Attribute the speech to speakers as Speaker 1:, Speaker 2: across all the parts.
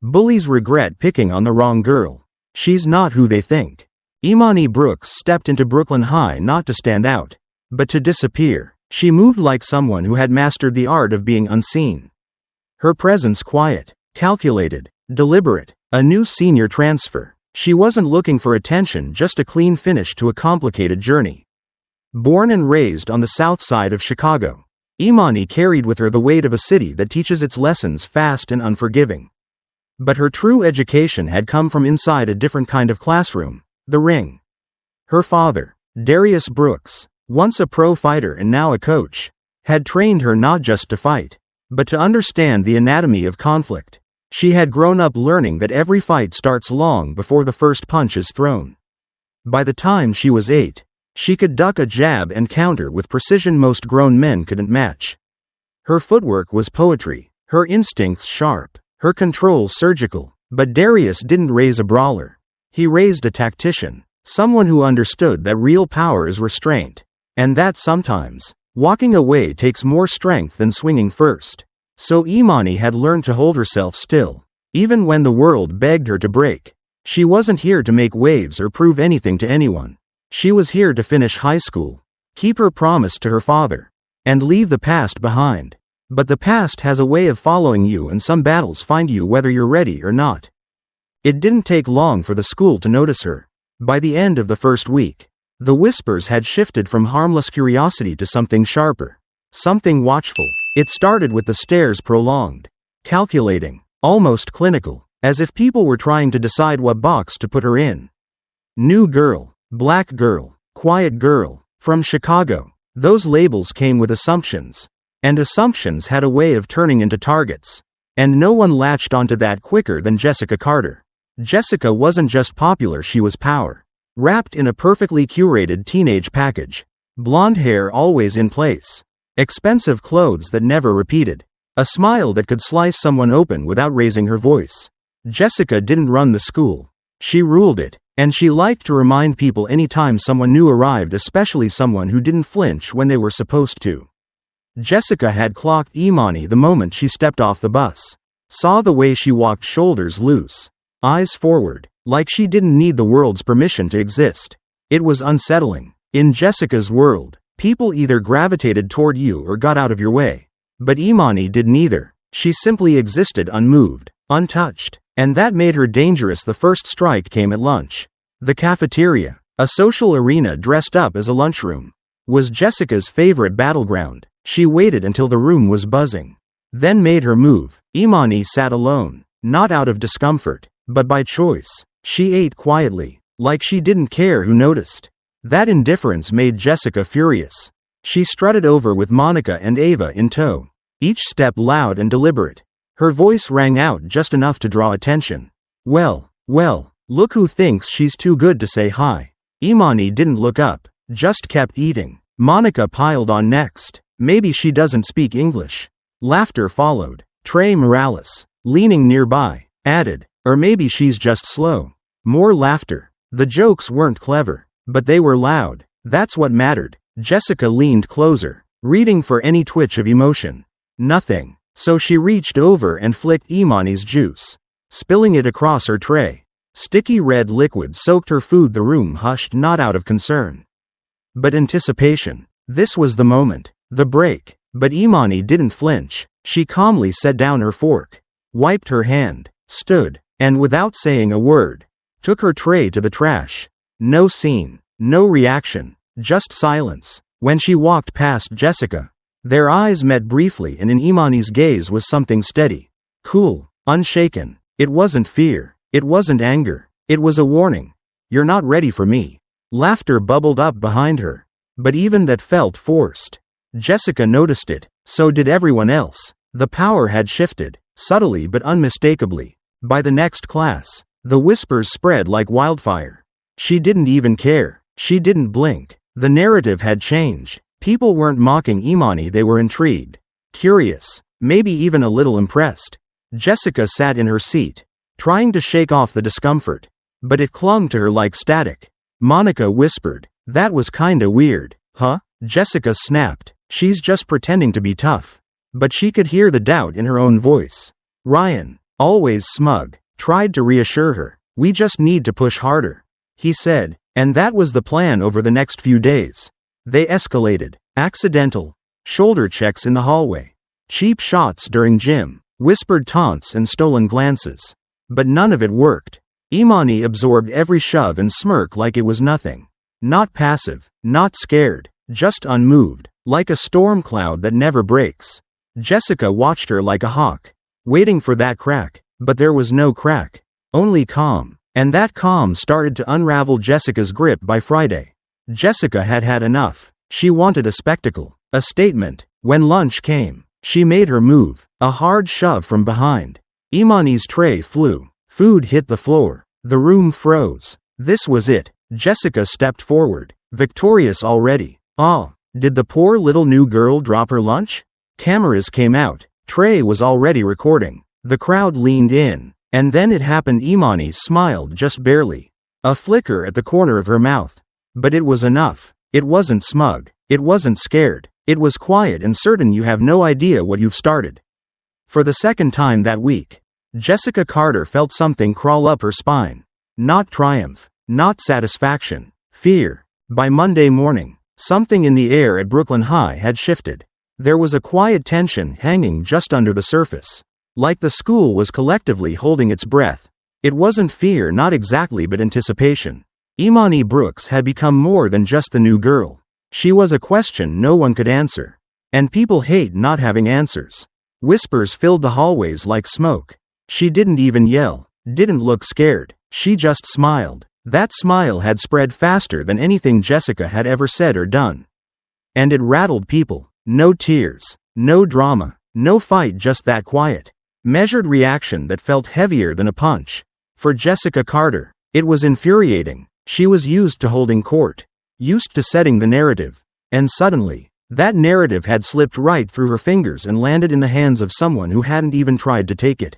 Speaker 1: Bullies regret picking on the wrong girl. She's not who they think. Imani Brooks stepped into Brooklyn High not to stand out, but to disappear. She moved like someone who had mastered the art of being unseen. Her presence quiet, calculated, deliberate. A new senior transfer. She wasn't looking for attention, just a clean finish to a complicated journey. Born and raised on the south side of Chicago, Imani carried with her the weight of a city that teaches its lessons fast and unforgiving. But her true education had come from inside a different kind of classroom, the ring. Her father, Darius Brooks, once a pro fighter and now a coach, had trained her not just to fight, but to understand the anatomy of conflict. She had grown up learning that every fight starts long before the first punch is thrown. By the time she was 8, she could duck a jab and counter with precision most grown men couldn't match. Her footwork was poetry, her instincts sharp, her control surgical. But Darius didn't raise a brawler. He raised a tactician, someone who understood that real power is restraint, and that sometimes, walking away takes more strength than swinging first. So Imani had learned to hold herself still, even when the world begged her to break. She wasn't here to make waves or prove anything to anyone. She was here to finish high school, keep her promise to her father, and leave the past behind. But the past has a way of following you, and some battles find you whether you're ready or not. It didn't take long for the school to notice her. By the end of the first week, the whispers had shifted from harmless curiosity to something sharper, something watchful. It started with the stares, prolonged, calculating, almost clinical, as if people were trying to decide what box to put her in. New girl, black girl, quiet girl, from Chicago. Those labels came with assumptions, and assumptions had a way of turning into targets. And no one latched onto that quicker than Jessica Carter. Jessica wasn't just popular, she was power. Wrapped in a perfectly curated teenage package. Blonde hair always in place. Expensive clothes that never repeated. A smile that could slice someone open without raising her voice. Jessica didn't run the school. She ruled it, and she liked to remind people anytime someone new arrived, especially someone who didn't flinch when they were supposed to. Jessica had clocked Imani the moment she stepped off the bus. Saw the way she walked, shoulders loose, eyes forward, like she didn't need the world's permission to exist. It was unsettling. In Jessica's world, people either gravitated toward you or got out of your way. But Imani did neither. She simply existed unmoved, untouched. And that made her dangerous. The first strike came at lunch. The cafeteria, a social arena dressed up as a lunchroom, was Jessica's favorite battleground. She waited until the room was buzzing, then made her move. Imani sat alone, not out of discomfort, but by choice. She ate quietly, like she didn't care who noticed. That indifference made Jessica furious. She strutted over with Monica and Ava in tow, each step loud and deliberate. Her voice rang out just enough to draw attention. Well, look who thinks she's too good to say hi. Imani didn't look up, just kept eating. Monica piled on next. Maybe she doesn't speak English. Laughter followed. Trey Morales, leaning nearby, added, or maybe she's just slow. More laughter. The jokes weren't clever, but they were loud. That's what mattered. Jessica leaned closer, reading for any twitch of emotion. Nothing. So she reached over and flicked Imani's juice, spilling it across her tray. Sticky red liquid soaked her food. The room hushed, not out of concern, but anticipation. This was the moment, the break. But Imani didn't flinch. She calmly set down her fork, wiped her hand, stood, and without saying a word, took her tray to the trash. No scene, no reaction, just silence. When she walked past Jessica, their eyes met briefly, and in Imani's gaze was something steady, cool, unshaken. It wasn't fear. It wasn't anger. It was a warning. You're not ready for me. Laughter bubbled up behind her, but even that felt forced. Jessica noticed it. So did everyone else. The power had shifted, subtly but unmistakably. By the next class, the whispers spread like wildfire. She didn't even care. She didn't blink. The narrative had changed. People weren't mocking Imani, they were intrigued, curious, maybe even a little impressed. Jessica sat in her seat, trying to shake off the discomfort, but it clung to her like static. Monica whispered, "That was kinda weird." Huh? Jessica snapped, "She's just pretending to be tough." But she could hear the doubt in her own voice. "Ryan, always smug, tried to reassure her. We just need to push harder, he said, and that was the plan over the next few days. They escalated. Accidental shoulder checks in the hallway, cheap shots during gym, whispered taunts and stolen glances. But none of it worked. Imani absorbed every shove and smirk like it was nothing. Not passive, not scared, just unmoved, like a storm cloud that never breaks. Jessica watched her like a hawk, waiting for that crack, but there was no crack, only calm, and that calm started to unravel Jessica's grip by Friday. Jessica had had enough. She wanted a spectacle, a statement. When lunch came, she made her move, a hard shove from behind. Imani's tray flew. Food hit the floor. The room froze. This was it. Jessica stepped forward, victorious already. Ah, did the poor little new girl drop her lunch? Cameras came out. Trey was already recording. The crowd leaned in, and then it happened. Imani smiled just barely. A flicker at the corner of her mouth. But it was enough. It wasn't smug. It wasn't scared. It was quiet and certain. You have no idea what you've started. For the second time that week, Jessica Carter felt something crawl up her spine. Not triumph. Not satisfaction. Fear. By Monday morning, something in the air at Brooklyn High had shifted. There was a quiet tension hanging just under the surface. Like the school was collectively holding its breath. It wasn't fear, not exactly, but anticipation. Imani Brooks had become more than just the new girl. She was a question no one could answer. And people hate not having answers. Whispers filled the hallways like smoke. She didn't even yell, didn't look scared. She just smiled. That smile had spread faster than anything Jessica had ever said or done. And it rattled people. No tears, no drama, no fight, just that quiet, measured reaction that felt heavier than a punch. For Jessica Carter, it was infuriating. She was used to holding court, used to setting the narrative. And suddenly, that narrative had slipped right through her fingers and landed in the hands of someone who hadn't even tried to take it.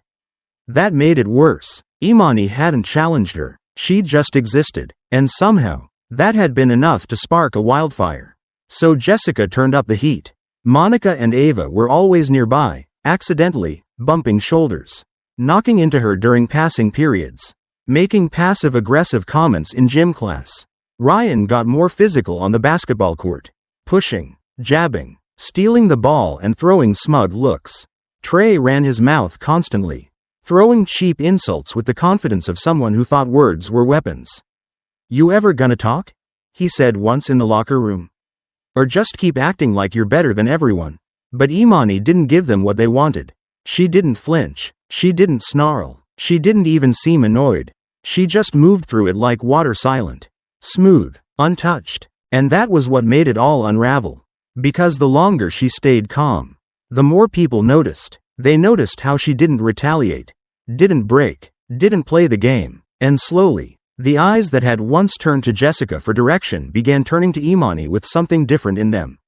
Speaker 1: That made it worse. Imani hadn't challenged her. She just existed. And somehow, that had been enough to spark a wildfire. So Jessica turned up the heat. Monica and Ava were always nearby, accidentally, bumping shoulders, knocking into her during passing periods, making passive-aggressive comments in gym class. Ryan got more physical on the basketball court, pushing, jabbing, stealing the ball and throwing smug looks. Trey ran his mouth constantly, throwing cheap insults with the confidence of someone who thought words were weapons. "You ever gonna talk?" he said once in the locker room. "Or just keep acting like you're better than everyone?" But Imani didn't give them what they wanted. She didn't flinch. She didn't snarl. She didn't even seem annoyed. She just moved through it like water, silent, smooth, untouched. And that was what made it all unravel. Because the longer she stayed calm, the more people noticed. They noticed how she didn't retaliate, didn't break, didn't play the game. And slowly, the eyes that had once turned to Jessica for direction began turning to Imani with something different in them.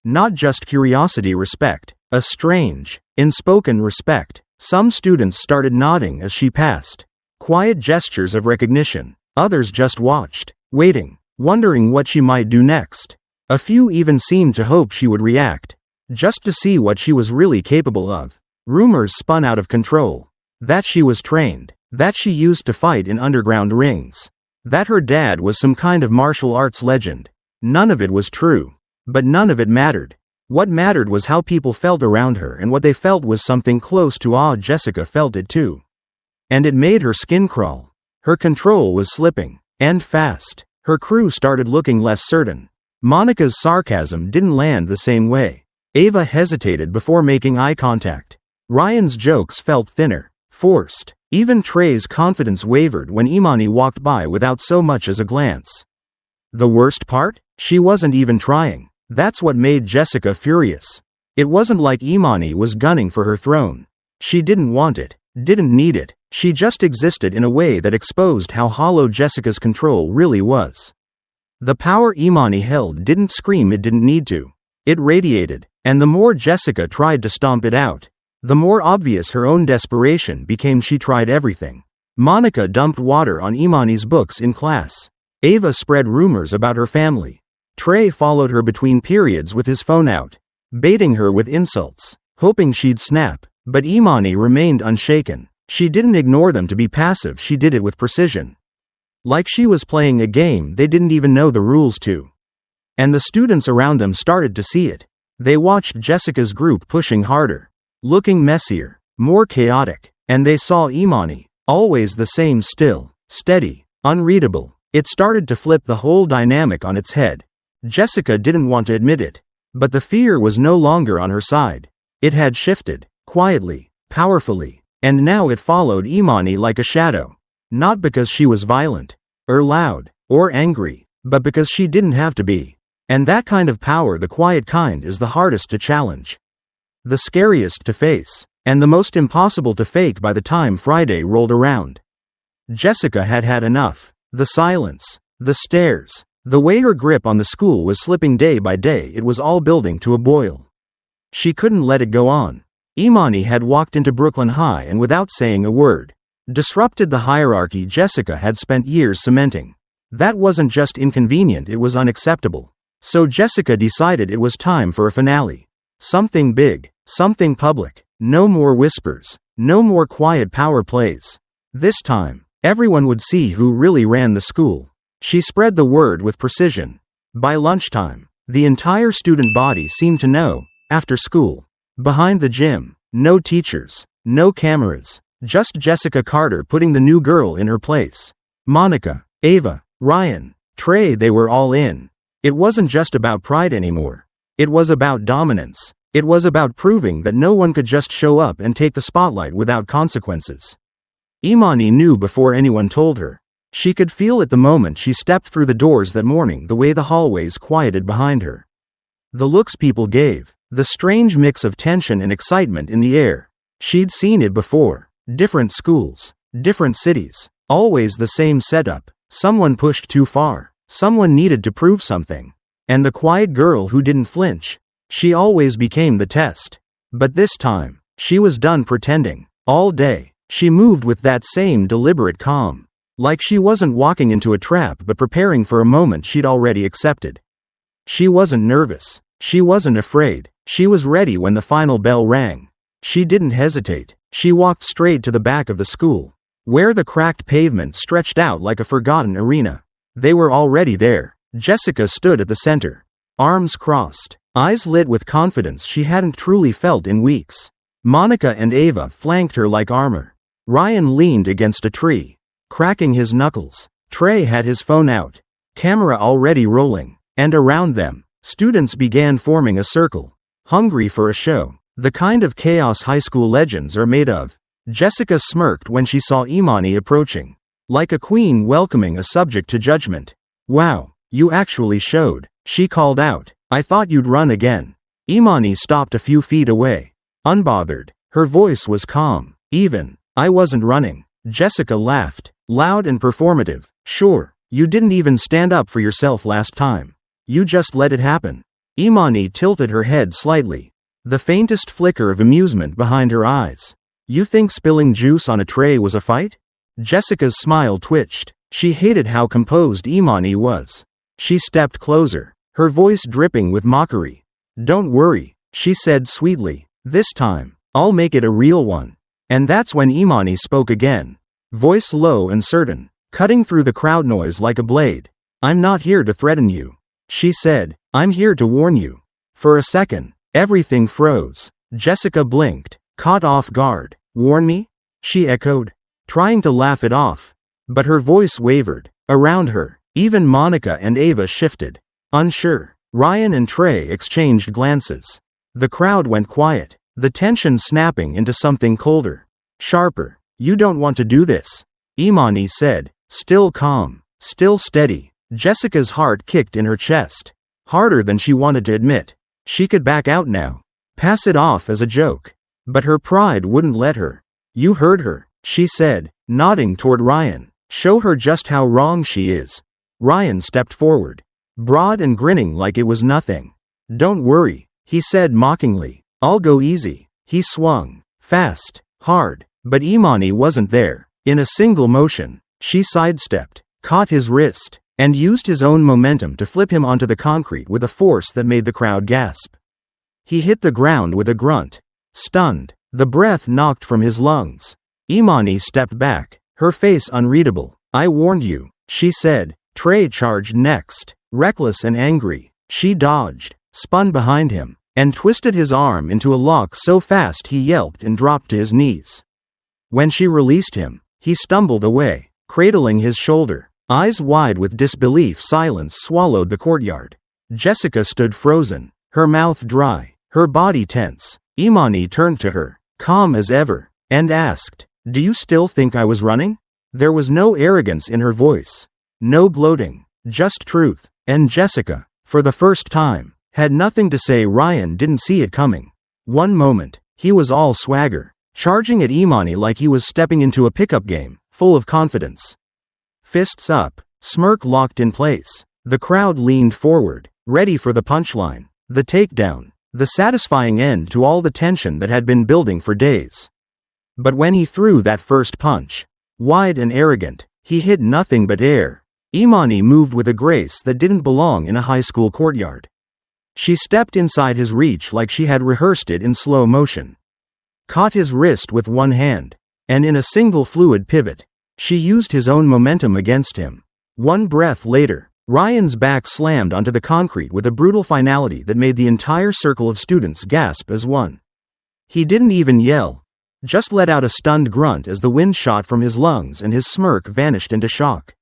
Speaker 1: Not just curiosity, respect, a strange, unspoken respect. Some students started nodding as she passed. Quiet gestures of recognition. Others just watched, waiting, wondering what she might do next. A few even seemed to hope she would react, just to see what she was really capable of. Rumors spun out of control. That she was trained. That she used to fight in underground rings. That her dad was some kind of martial arts legend. None of it was true. But none of it mattered. What mattered was how people felt around her, and what they felt was something close to awe. Jessica felt it too. And it made her skin crawl. Her control was slipping. And fast. Her crew started looking less certain. Monica's sarcasm didn't land the same way. Ava hesitated before making eye contact. Ryan's jokes felt thinner, forced. Even Trey's confidence wavered when Imani walked by without so much as a glance. The worst part? She wasn't even trying. That's what made Jessica furious. It wasn't like Imani was gunning for her throne. She didn't want it, didn't need it. She just existed in a way that exposed how hollow Jessica's control really was. The power Imani held didn't scream, it didn't need to. It radiated, and the more Jessica tried to stomp it out, the more obvious her own desperation became. She tried everything. Monica dumped water on Imani's books in class. Ava spread rumors about her family. Trey followed her between periods with his phone out, baiting her with insults, hoping she'd snap. But Imani remained unshaken. She didn't ignore them to be passive, she did it with precision. Like she was playing a game they didn't even know the rules to. And the students around them started to see it. They watched Jessica's group pushing harder, looking messier, more chaotic, and they saw Imani, always the same, still, steady, unreadable. It started to flip the whole dynamic on its head. Jessica didn't want to admit it, but the fear was no longer on her side. It had shifted, quietly, powerfully, and now it followed Imani like a shadow. Not because she was violent, or loud, or angry, but because she didn't have to be. And that kind of power, the quiet kind, is the hardest to challenge, the scariest to face, and the most impossible to fake by the time Friday rolled around. Jessica had had enough. The silence, the stares, the way her grip on the school was slipping day by day, it was all building to a boil. She couldn't let it go on. Imani had walked into Brooklyn High and, without saying a word, disrupted the hierarchy Jessica had spent years cementing. That wasn't just inconvenient, it was unacceptable. So Jessica decided it was time for a finale. Something big, something public. No more whispers, no more quiet power plays. This time, everyone would see who really ran the school. She spread the word with precision. By lunchtime, the entire student body seemed to know. After school, behind the gym, no teachers, no cameras, just Jessica Carter putting the new girl in her place. Monica, Ava, Ryan, Trey, they were all in. It wasn't just about pride anymore. It was about dominance. It was about proving that no one could just show up and take the spotlight without consequences. Imani knew before anyone told her. She could feel it the moment she stepped through the doors that morning, the way the hallways quieted behind her. The looks people gave, the strange mix of tension and excitement in the air. She'd seen it before. Different schools, different cities, always the same setup. Someone pushed too far. Someone needed to prove something. And the quiet girl who didn't flinch, she always became the test. But this time, she was done pretending. All day, she moved with that same deliberate calm. Like she wasn't walking into a trap but preparing for a moment she'd already accepted. She wasn't nervous. She wasn't afraid. She was ready when the final bell rang. She didn't hesitate. She walked straight to the back of the school, where the cracked pavement stretched out like a forgotten arena. They were already there. Jessica stood at the center, arms crossed, eyes lit with confidence she hadn't truly felt in weeks. Monica and Ava flanked her like armor. Ryan leaned against a tree, cracking his knuckles. Trey had his phone out, camera already rolling, and around them, students began forming a circle, hungry for a show, the kind of chaos high school legends are made of. Jessica smirked when she saw Imani approaching, like a queen welcoming a subject to judgment. "Wow, you actually showed," she called out. "I thought you'd run again." Imani stopped a few feet away, unbothered. Her voice was calm. I wasn't running." Jessica laughed, loud and performative. "Sure, you didn't even stand up for yourself last time. You just let it happen." Imani tilted her head slightly, the faintest flicker of amusement behind her eyes. "You think spilling juice on a tray was a fight?" Jessica's smile twitched. She hated how composed Imani was. She stepped closer, her voice dripping with mockery. "Don't worry," she said sweetly. "This time, I'll make it a real one." And that's when Imani spoke again, voice low and certain, cutting through the crowd noise like a blade. "I'm not here to threaten you," she said. "I'm here to warn you." For a second, everything froze. Jessica blinked, caught off guard. "Warn me?" she echoed, trying to laugh it off. But her voice wavered. Around her, even Monica and Ava shifted, unsure. Ryan and Trey exchanged glances. The crowd went quiet, the tension snapping into something colder, sharper. "You don't want to do this," Imani said, still calm, still steady. Jessica's heart kicked in her chest, harder than she wanted to admit. She could back out now, pass it off as a joke. But her pride wouldn't let her. "You heard her," she said, nodding toward Ryan. "Show her just how wrong she is." Ryan stepped forward, broad and grinning like it was nothing. "Don't worry," he said mockingly. "I'll go easy." He swung, fast, hard, but Imani wasn't there. In a single motion, she sidestepped, caught his wrist, and used his own momentum to flip him onto the concrete with a force that made the crowd gasp. He hit the ground with a grunt. Stunned, the breath knocked from his lungs. Imani stepped back, her face unreadable. "I warned you," she said. Trey charged next. Reckless and angry, she dodged, spun behind him, and twisted his arm into a lock so fast he yelped and dropped to his knees. When she released him, he stumbled away, cradling his shoulder. Eyes wide with disbelief, silence swallowed the courtyard. Jessica stood frozen, her mouth dry, her body tense. Imani turned to her, calm as ever, and asked, "Do you still think I was running?" There was no arrogance in her voice, no gloating, just truth, and Jessica, for the first time, had nothing to say. Ryan didn't see it coming. One moment, he was all swagger, charging at Imani like he was stepping into a pickup game, full of confidence. Fists up, smirk locked in place. The crowd leaned forward, ready for the punchline, the takedown, the satisfying end to all the tension that had been building for days. But when he threw that first punch, wide and arrogant, he hit nothing but air. Imani moved with a grace that didn't belong in a high school courtyard. She stepped inside his reach like she had rehearsed it in slow motion. Caught his wrist with one hand, and in a single fluid pivot, she used his own momentum against him. One breath later, Ryan's back slammed onto the concrete with a brutal finality that made the entire circle of students gasp as one. He didn't even yell, just let out a stunned grunt as the wind shot from his lungs and his smirk vanished into shock.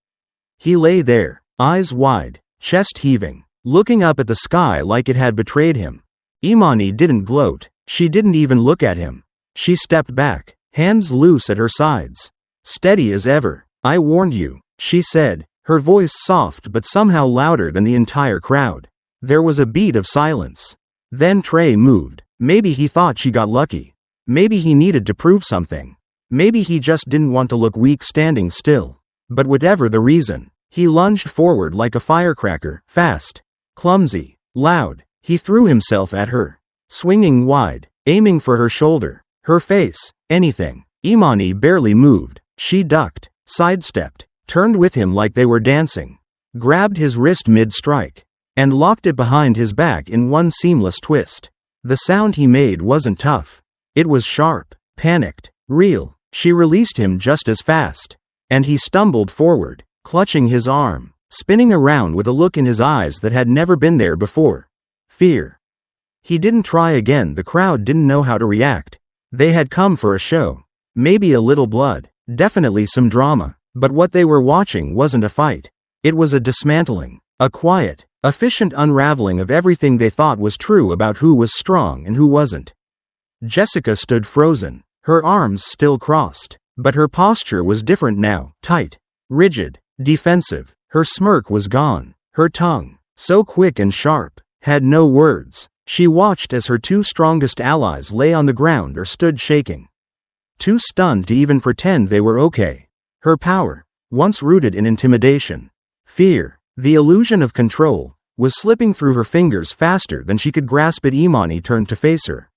Speaker 1: He lay there, eyes wide, chest heaving, looking up at the sky like it had betrayed him. Imani didn't gloat, she didn't even look at him. She stepped back, hands loose at her sides. Steady as ever. "I warned you," she said, her voice soft but somehow louder than the entire crowd. There was a beat of silence. Then Trey moved. Maybe he thought she got lucky. Maybe he needed to prove something. Maybe he just didn't want to look weak standing still. But whatever the reason, he lunged forward like a firecracker, fast, clumsy, loud. He threw himself at her, swinging wide, aiming for her shoulder, her face, anything. Imani barely moved. She ducked, sidestepped, turned with him like they were dancing, grabbed his wrist mid-strike, and locked it behind his back in one seamless twist. The sound he made wasn't tough. It was sharp, panicked, real. She released him just as fast, and he stumbled forward, clutching his arm, spinning around with a look in his eyes that had never been there before. Fear. He didn't try again. The crowd didn't know how to react. They had come for a show. Maybe a little blood. Definitely some drama, but what they were watching wasn't a fight. It was a dismantling, a quiet, efficient unraveling of everything they thought was true about who was strong and who wasn't. Jessica stood frozen, her arms still crossed, but her posture was different now, tight, rigid, defensive. Her smirk was gone, her tongue, so quick and sharp, had no words. She watched as her two strongest allies lay on the ground or stood shaking, too stunned to even pretend they were okay. Her power, once rooted in intimidation, fear, the illusion of control, was slipping through her fingers faster than she could grasp it. Imani turned to face her.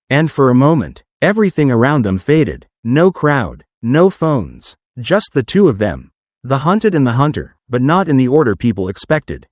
Speaker 1: And for a moment, everything around them faded. No crowd, no phones, just the two of them. The hunted and the hunter, but not in the order people expected.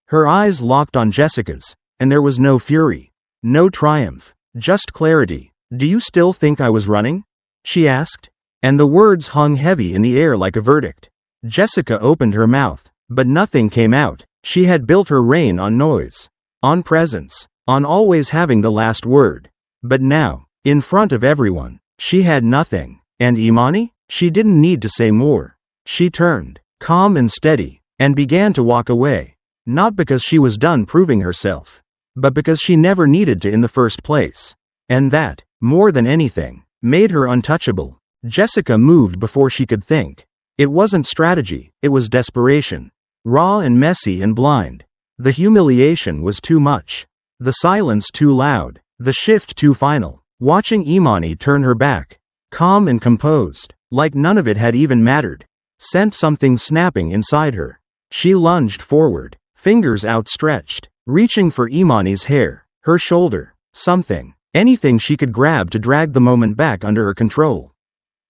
Speaker 1: Her eyes locked on Jessica's, and there was no fury, no triumph, just clarity. "Do you still think I was running?" she asked, and the words hung heavy in the air like a verdict. Jessica opened her mouth, but nothing came out. She had built her reign on noise, on presence, on always having the last word. But now, in front of everyone, she had nothing. And Imani? She didn't need to say more. She turned, calm and steady, and began to walk away. Not because she was done proving herself, but because she never needed to in the first place. And that, more than anything, made her untouchable. Jessica moved before she could think. It wasn't strategy, it was desperation. Raw and messy and blind. The humiliation was too much. The silence too loud. The shift too final. Watching Imani turn her back, calm and composed, like none of it had even mattered, sent something snapping inside her. She lunged forward, fingers outstretched, reaching for Imani's hair, her shoulder, something, anything she could grab to drag the moment back under her control.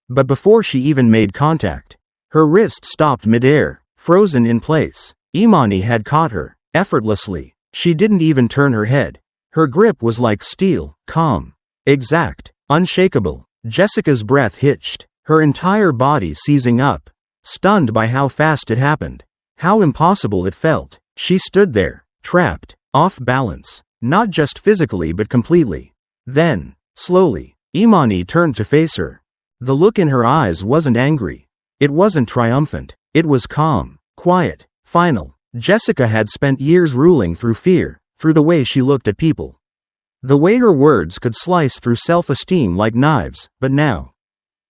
Speaker 1: But before she even made contact, her wrist stopped midair, frozen in place. Imani had caught her, effortlessly. She didn't even turn her head. Her grip was like steel, calm, exact, unshakable. Jessica's breath hitched, her entire body seizing up, stunned by how fast it happened, how impossible it felt. She stood there, trapped, off balance, not just physically but completely. Then, slowly, Imani turned to face her. The look in her eyes wasn't angry. It wasn't triumphant. It was calm, quiet, final. Jessica had spent years ruling through fear, through the way she looked at people. The way her words could slice through self-esteem like knives, but now,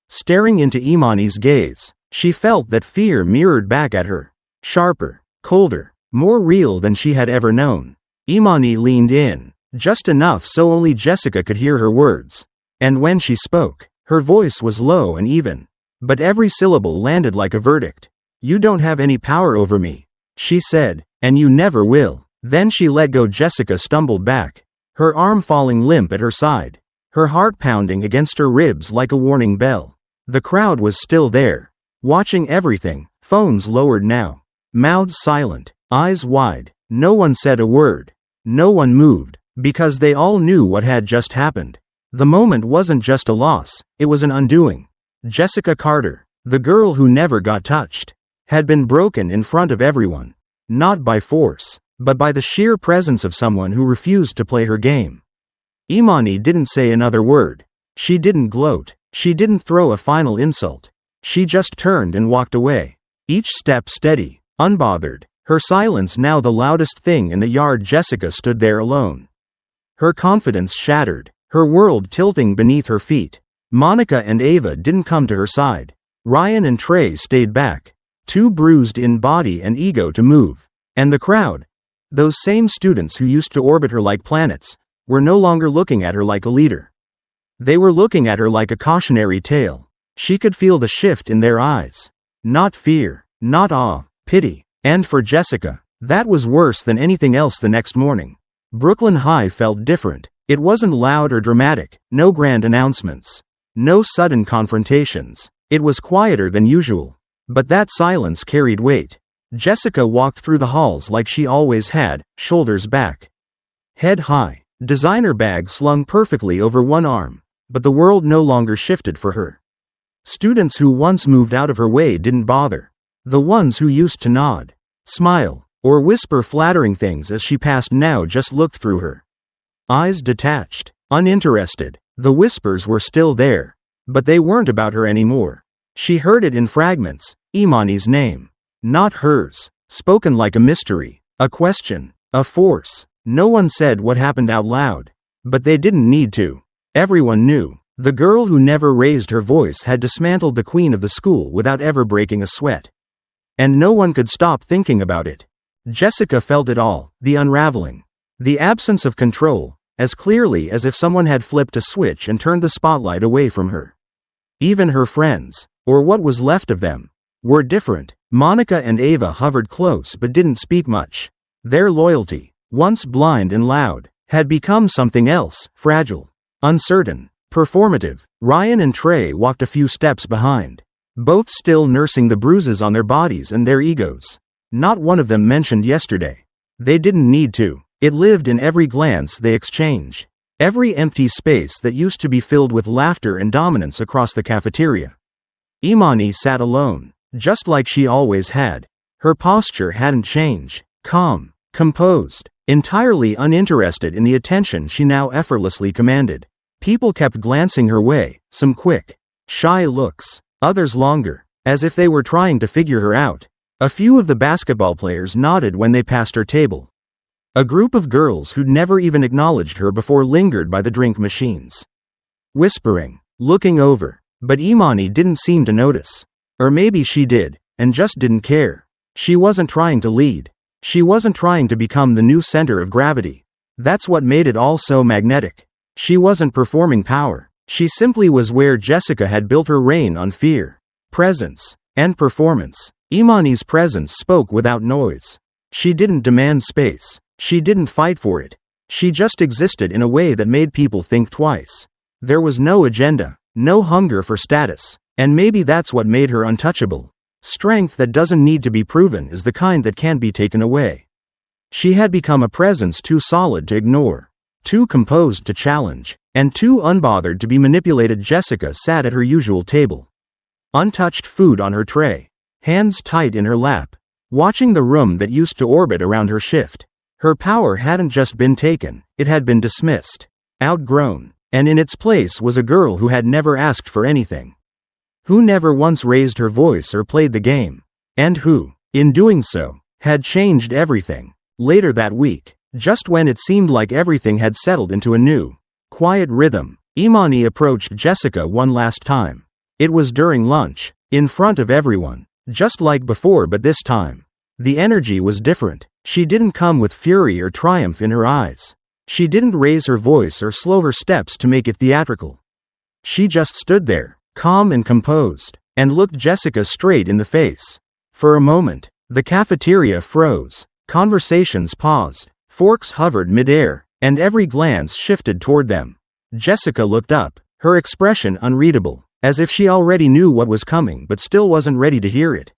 Speaker 1: staring into Imani's gaze, she felt that fear mirrored back at her. Sharper, colder, more real than she had ever known. Imani leaned in, just enough so only Jessica could hear her words. And when she spoke, her voice was low and even, but every syllable landed like a verdict. "You don't have any power over me," she said, "and you never will." Then she let go. Jessica stumbled back, her arm falling limp at her side, her heart pounding against her ribs like a warning bell. The crowd was still there, watching everything, phones lowered now, mouths silent, eyes wide. No one said a word. No one moved, because they all knew what had just happened. The moment wasn't just a loss, it was an undoing. Jessica Carter, the girl who never got touched, had been broken in front of everyone. Not by force, but by the sheer presence of someone who refused to play her game. Imani didn't say another word. She didn't gloat. She didn't throw a final insult. She just turned and walked away, each step steady, unbothered. Her silence now the loudest thing in the yard. Jessica stood there alone, her confidence shattered, her world tilting beneath her feet. Monica and Ava didn't come to her side. Ryan and Trey stayed back, too bruised in body and ego to move. And the crowd, those same students who used to orbit her like planets, were no longer looking at her like a leader. They were looking at her like a cautionary tale. She could feel the shift in their eyes. Not fear, not awe, pity. And for Jessica, that was worse than anything else. The next morning, Brooklyn High felt different. It wasn't loud or dramatic, no grand announcements, no sudden confrontations. It was quieter than usual. But that silence carried weight. Jessica walked through the halls like she always had, shoulders back, head high, designer bag slung perfectly over one arm. But the world no longer shifted for her. Students who once moved out of her way didn't bother. The ones who used to nod, smile, or whisper flattering things as she passed now just looked through her eyes, detached, uninterested. The whispers were still there, but they weren't about her anymore. She heard it in fragments, Imani's name, not hers, spoken like a mystery, a question, a force. No one said what happened out loud, but they didn't need to. Everyone knew. The girl who never raised her voice had dismantled the queen of the school without ever breaking a sweat. And no one could stop thinking about it. Jessica felt it all, the unraveling, the absence of control, as clearly as if someone had flipped a switch and turned the spotlight away from her. Even her friends, or what was left of them, were different. Monica and Ava hovered close but didn't speak much. Their loyalty, once blind and loud, had become something else, fragile, uncertain, performative. Ryan and Trey walked a few steps behind, both still nursing the bruises on their bodies and their egos. Not one of them mentioned yesterday. They didn't need to. It lived in every glance they exchanged, every empty space that used to be filled with laughter and dominance across the cafeteria. Imani sat alone, just like she always had. Her posture hadn't changed, calm, composed, entirely uninterested in the attention she now effortlessly commanded. People kept glancing her way, some quick, shy looks, others longer, as if they were trying to figure her out. A few of the basketball players nodded when they passed her table. A group of girls who'd never even acknowledged her before lingered by the drink machines, whispering, looking over. But Imani didn't seem to notice. Or maybe she did, and just didn't care. She wasn't trying to lead. She wasn't trying to become the new center of gravity. That's what made it all so magnetic. She wasn't performing power. She simply was where Jessica had built her reign on fear, presence, and performance. Imani's presence spoke without noise. She didn't demand space. She didn't fight for it. She just existed in a way that made people think twice. There was no agenda, no hunger for status. And maybe that's what made her untouchable. Strength that doesn't need to be proven is the kind that can't be taken away. She had become a presence too solid to ignore, too composed to challenge, and too unbothered to be manipulated. Jessica sat at her usual table, Untouched food on her tray. Hands tight in her lap. Watching the room that used to orbit around her shift. Her power hadn't just been taken, it had been dismissed. Outgrown. And in its place was a girl who had never asked for anything. Who never once raised her voice or played the game. And who, in doing so, had changed everything. Later that week, just when it seemed like everything had settled into a new, quiet rhythm, Imani approached Jessica one last time. It was during lunch, in front of everyone, just like before, but this time, the energy was different. She didn't come with fury or triumph in her eyes. She didn't raise her voice or slow her steps to make it theatrical. She just stood there, calm and composed, and looked Jessica straight in the face. For a moment, the cafeteria froze. Conversations paused. Forks hovered mid-air, and every glance shifted toward them. Jessica looked up, her expression unreadable, as if she already knew what was coming but still wasn't ready to hear it.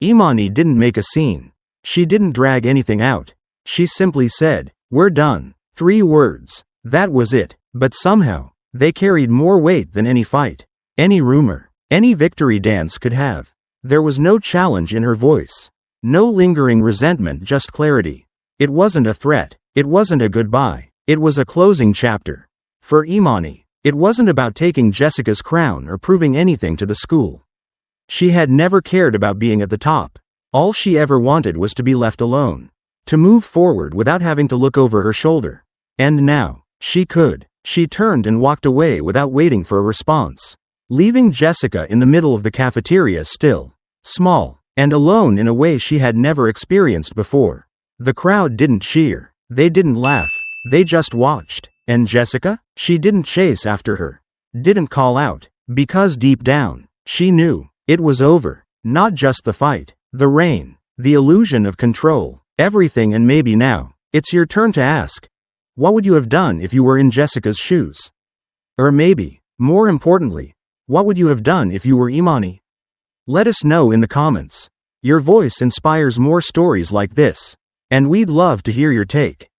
Speaker 1: Imani didn't make a scene. She didn't drag anything out. She simply said, "We're done." 3 words. That was it. But somehow, they carried more weight than any fight, any rumor, any victory dance could have. There was no challenge in her voice. No lingering resentment, just clarity. It wasn't a threat. It wasn't a goodbye. It was a closing chapter. For Imani, it wasn't about taking Jessica's crown or proving anything to the school. She had never cared about being at the top. All she ever wanted was to be left alone. To move forward without having to look over her shoulder. And now, she could. She turned and walked away without waiting for a response. Leaving Jessica in the middle of the cafeteria still, small, and alone in a way she had never experienced before. The crowd didn't cheer. They didn't laugh. They just watched. And Jessica? She didn't chase after her. Didn't call out. Because deep down, she knew. It was over. Not just the fight. The reign. The illusion of control. Everything. And maybe now, it's your turn to ask. What would you have done if you were in Jessica's shoes? Or maybe, more importantly, what would you have done if you were Imani? Let us know in the comments. Your voice inspires more stories like this, and we'd love to hear your take.